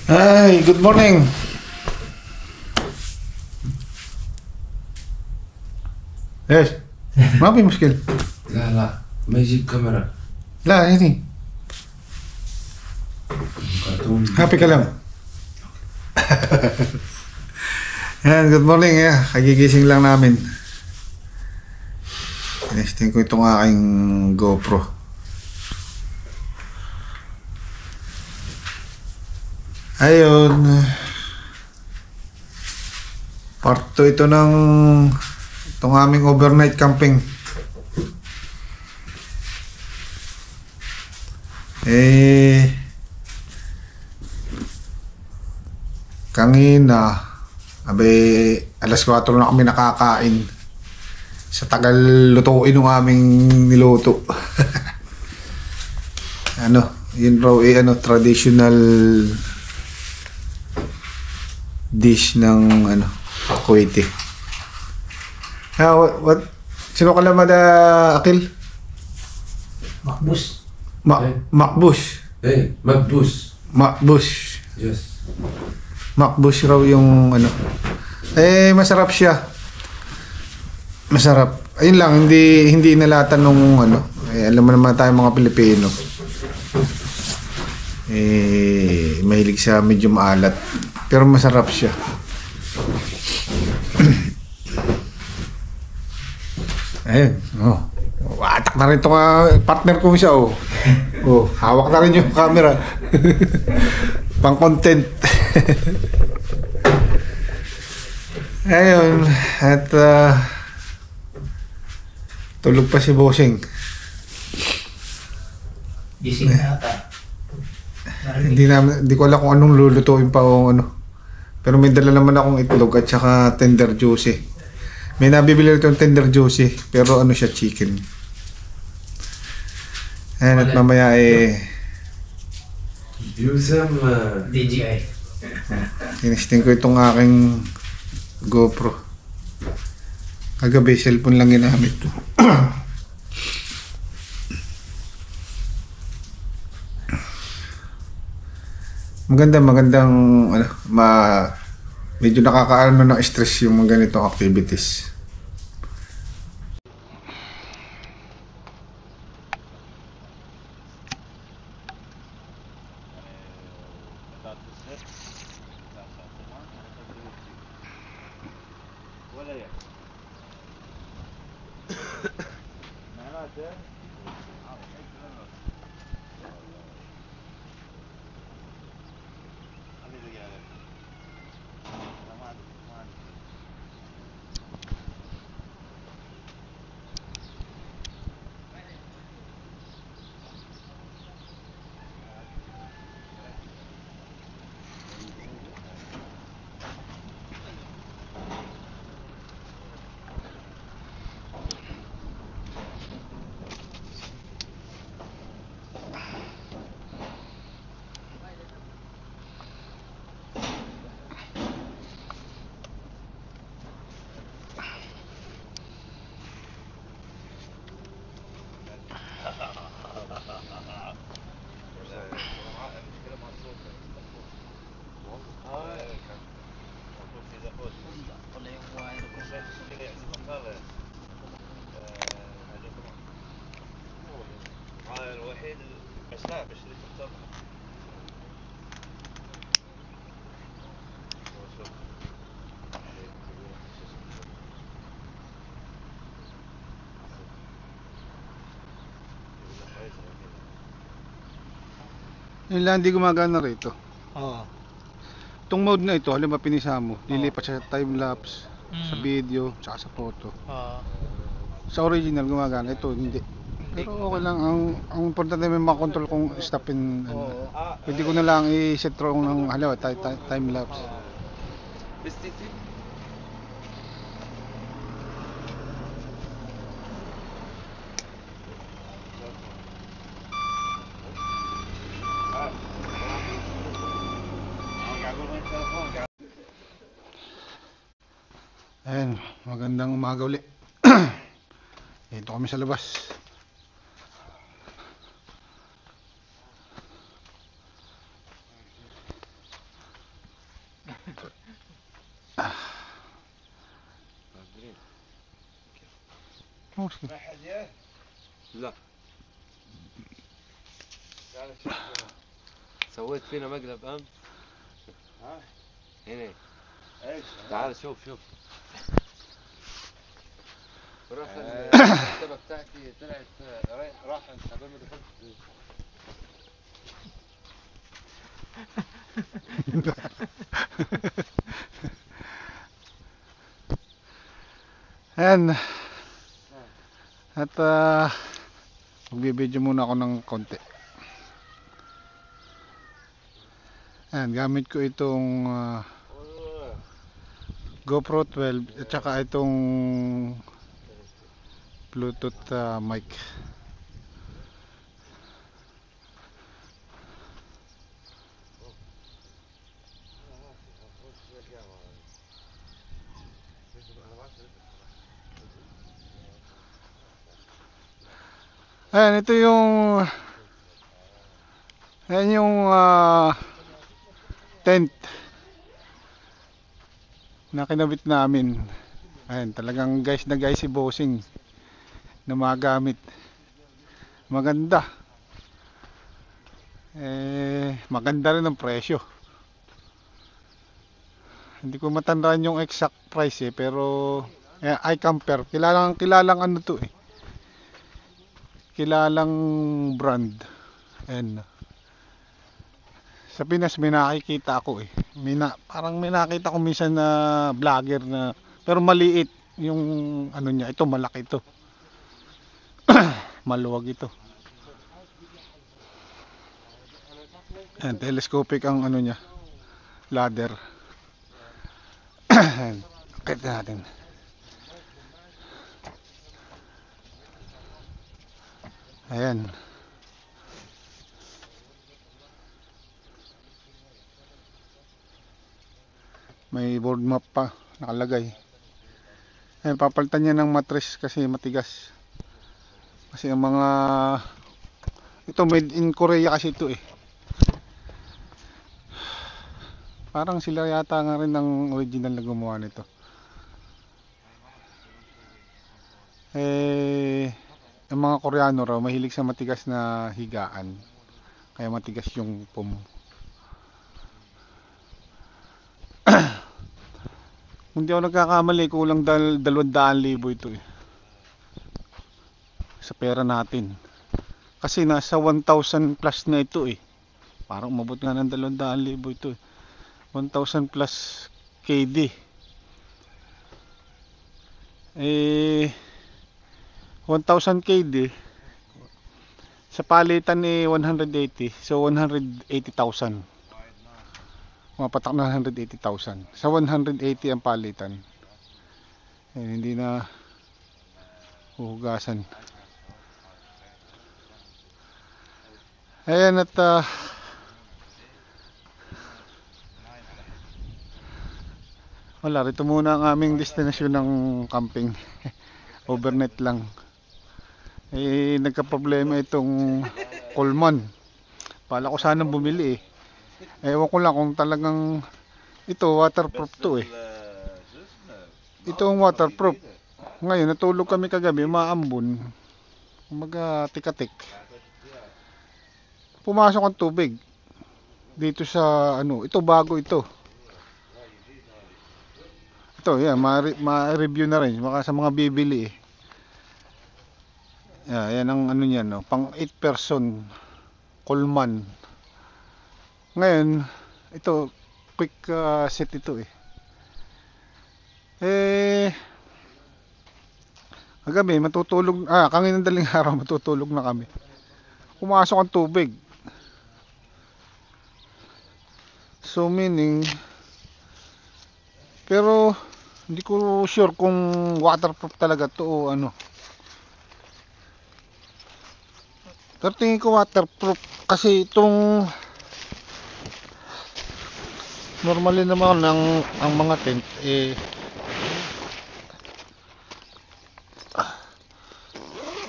Hi, good morning. ايش؟ ما في مشكلة. لا ما يجيب كاميرا. لا هني. Happy kalam. Yan, good morning. Kagigising lang namin. Tinesting ko itong aking GoPro. Ayun. Part 2 ito ng itong aming overnight camping. Kanina, alas 4 na kami nakakain. Sa tagal lutuin ng aming niluto. Yun raw traditional dish ng Kuwaiti. What? Sino ka lamad, Akil? Makbus. Makbus. Makbus. Makbus. Yes. Makbus raw yung masarap siya. Masarap. Ayun lang, hindi nalatan nung alam mo naman tayo mga Pilipino. Mahilig siya medyo maalat. Pero masarap siya. Ayun. Atak na rin itong partner ko siya. Hawak na rin yung camera. Pang content. Ayun. At tulog pa si Bossing. Gising na ata. Hindi ko alam kung anong lulutuin pa o Pero may dala naman akong itlog at saka tender juicy. May nabibili ito yung tender juicy, pero siya, chicken. Ayan, at mamaya DJI. tinesting ko itong aking GoPro. Kagabi, cellphone lang ginamit to. Magandang medyo nakakaano ng stress yung mga ganitong activities. Yun lang, hindi gumagana rito. Itong mode na ito, halimbawa pinisa mo, lilipat siya sa time-lapse, sa video, saka sa photo. Sa original gumagana, ito hindi. Pero okay lang, ang importante may makontrol kung stop and pwede ko na lang i-set wrong ng halimbawa time-lapse. Ayan, magandang umaga ulit. Ito kami sa labas. Oh, sige. لا سويت فينا مقلب امس. هنا تعال شوف راح المكتبة بتاعتي طلعت راح قبل ما دخلت. Ayan. At magbibideo muna ako ng konti. Ayan, gamit ko itong GoPro 12 at saka itong Bluetooth mic. Ayan, ito yung tent na kinabit namin. Ayan, talagang guys na guys si Bossing na magamit. Maganda. Maganda rin ang presyo. Hindi ko matandaan yung exact price pero iCamper. Kilalang ano to eh. Kilalang brand. And sa Pinas may nakikita ako eh. Parang may nakita ko minsan na vlogger na pero maliit yung ano niya. Ito malaki ito. Maluwag ito. And telescopic ang ano niya. Ladder. Akit natin. Ayan. May board map pa nakalagay. Ayan, papalitan niya ng mattress kasi matigas. Kasi ang mga ito made in Korea kasi ito eh. Parang sila yata nga rin ang original na gumawa nito. Ang mga Koreano raw mahilig sa matigas na higaan. Kaya matigas yung foam. Kung di ako nagkakamali, kulang 200,000 ito eh. Sa pera natin. Kasi nasa 1,000 plus na ito eh. Parang umabot nga ng 200,000 ito eh. 1,000 plus KD. 1,000 KD sa palitan ni 180, so 180,000. Mapatak na 180,000 sa 180 ang palitan. Hindi na huhugasan. Ayan at wala, rito muna ang aming destinasyon ng camping. Overnight lang. Nagka-problema itong Coleman. Pala ko sanang bumili eh. Ewan ko lang kung talagang ito waterproof to eh. Ito ang waterproof. Ngayon natulog kami kagabi, maambon. Kumaga tikatik. Pumasok ang tubig dito sa ano, ito bago ito. Ito, yan, ma-review na rin baka sa mga bibili eh. Yan ang ano niyan, no? Pang 8 person Coleman. Ngayon, ito quick set ito eh. Kagabi matutulog, kanginang daling araw matutulog na kami. Pumasok ang tubig. So meaning, pero hindi ko sure kung waterproof talaga to o ano. Pero tingin ko waterproof kasi itong normally naman ang mga tent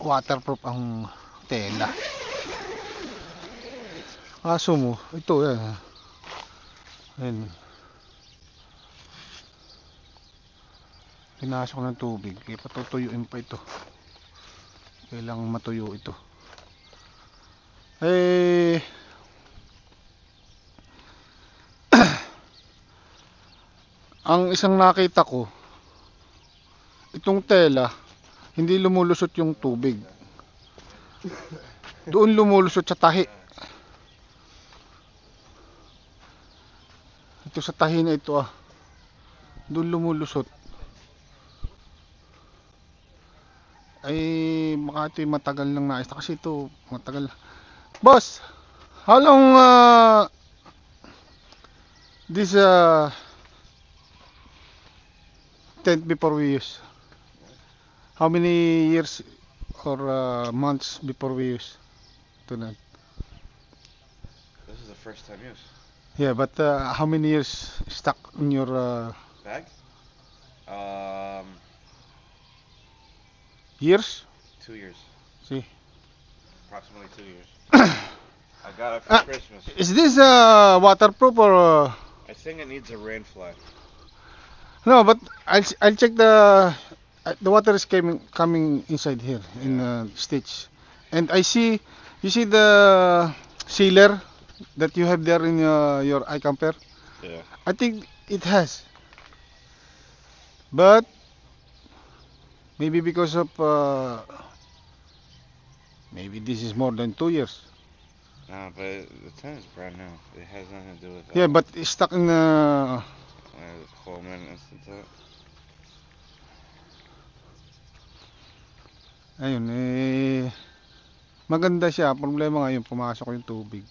waterproof ang tela. Kaso mo, ito yan. Ayan. Pinasok ng tubig, kaya patutuyuin pa ito. Kailangan matuyo ito. Eh, ang isang nakita ko, itong tela, hindi lumulusot yung tubig. Doon lumulusot sa tahi. Ito sa tahi na ito doon lumulusot. Ay, baka ito matagal nang naista kasi ito matagal. Boss, how long this tent before we use? How many years or months before we use tonight? This is the first time use. Yeah, but how many years stuck in your Bag? years? 2 years. See? Approximately 2 years. I got it for Christmas. Is this waterproof or? I think it needs a rain fly. No, but I'll check the water is coming inside here in stitch, and I see you see the sealer that you have there in your eye camper. Yeah. I think it has, but maybe because of maybe this is more than 2 years. No, but the tent is brand new. It has nothing to do with that. Yeah, but it's stuck in Coleman Institute. ayun maganda siya. Problema ngayon pumasok yung tubig.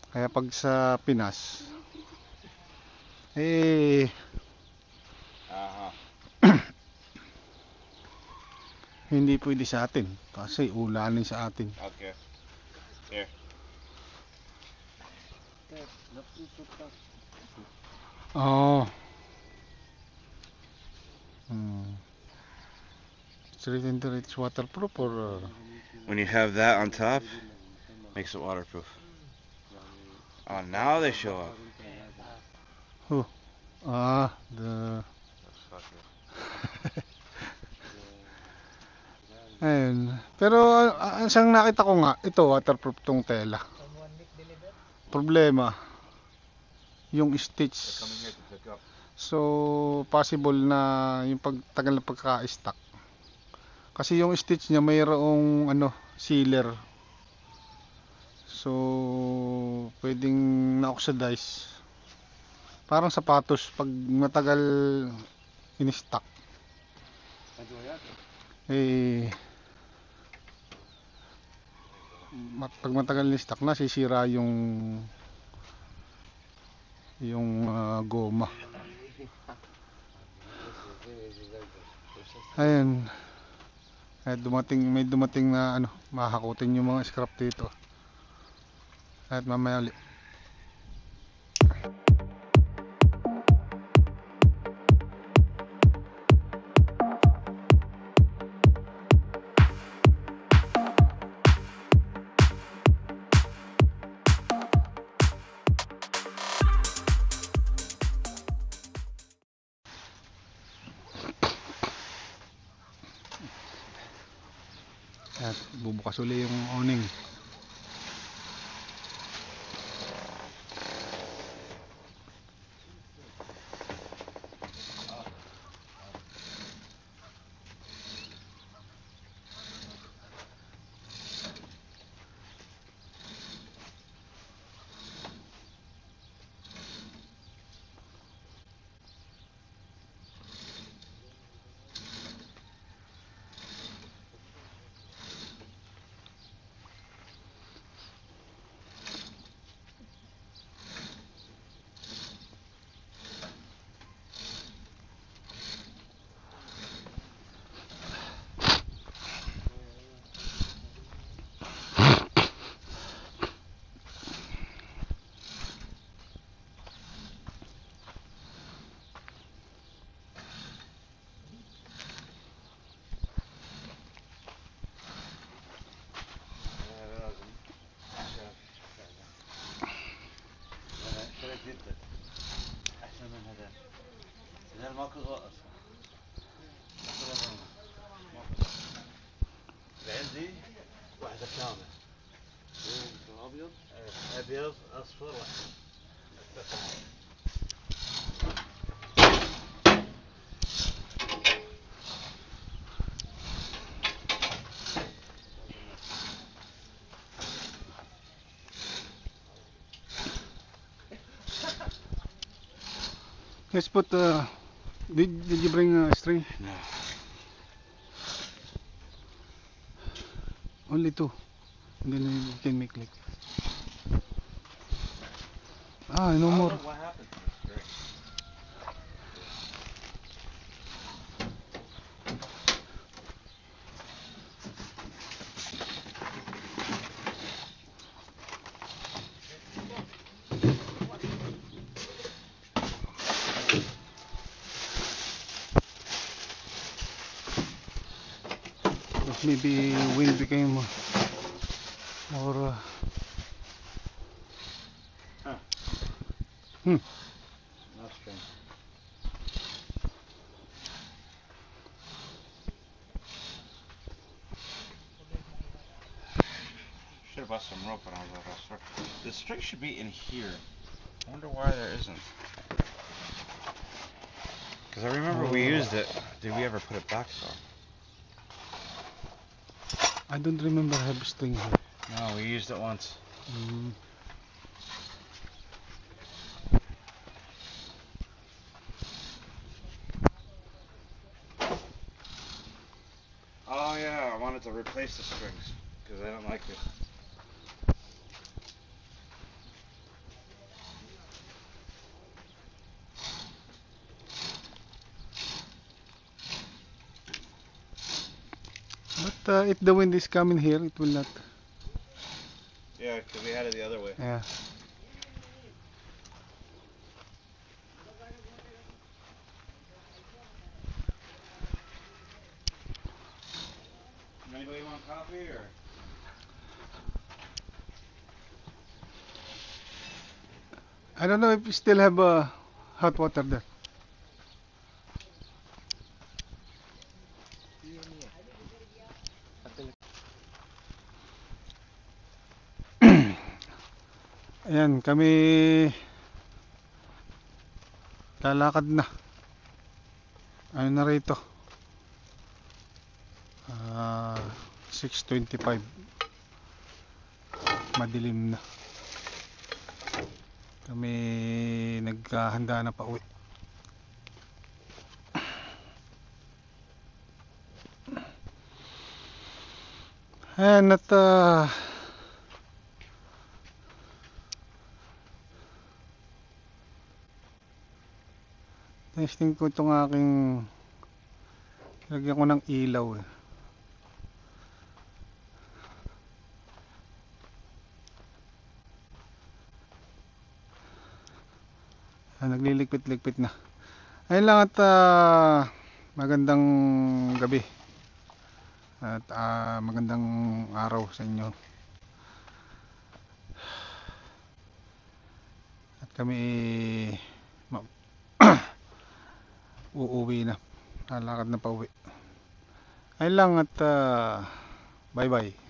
Kaya pag sa Pinas hindi pwede sa atin kasi ulanin sa atin. Okay. Here. Oh. It's written there it's waterproof or When you have that on top, makes it waterproof. Oh, now they show up. the ayun. Pero ang isang nakita ko nga, ito waterproof tong tela. Problema yung stitch. So possible na yung pagtagal na pagka-stock. Kasi yung stitch niya mayroong sealer. So pwedeng na-oxidize. Parang sapatos pag matagal in-stock. Pag matagal in-stock na sisira yung goma. Ayun. May dumating na mahahakutin yung mga scrap dito. At mamaya ulit. At bubukas uli yung awning. جدا احسن من هذا. هذا ماكو ضوء اصلا. Adios, asfala. Let's put did you bring a string? No. Only two. And then you can make like. Ah, no more. What happened to this string? Maybe wind became more. Huh. Hmm. No string. Should have bought some rope when I was at the store. The string should be in here. I wonder why there isn't. Because I remember we used it. Did we ever put it back though? I don't remember have string here. No, we used it once. Mm. Oh yeah, I wanted to replace the strings because I don't like it. But if the wind is coming here, it will not. Yeah, because we had it the other way. Yeah. Anybody want coffee or? I don't know if you still have hot water there. Ayan, kami lalakad na. Ano na rito? 6:25. Madilim na. Kami naghahanda na pauwi. Ayan at testing ko itong aking lagyan ko ng ilaw eh. Nagliligpit-ligpit na. Ayun lang at magandang gabi at magandang araw sa inyo. At kami uuwi na. Lalakad na pauwi. Ayun lang at bye bye.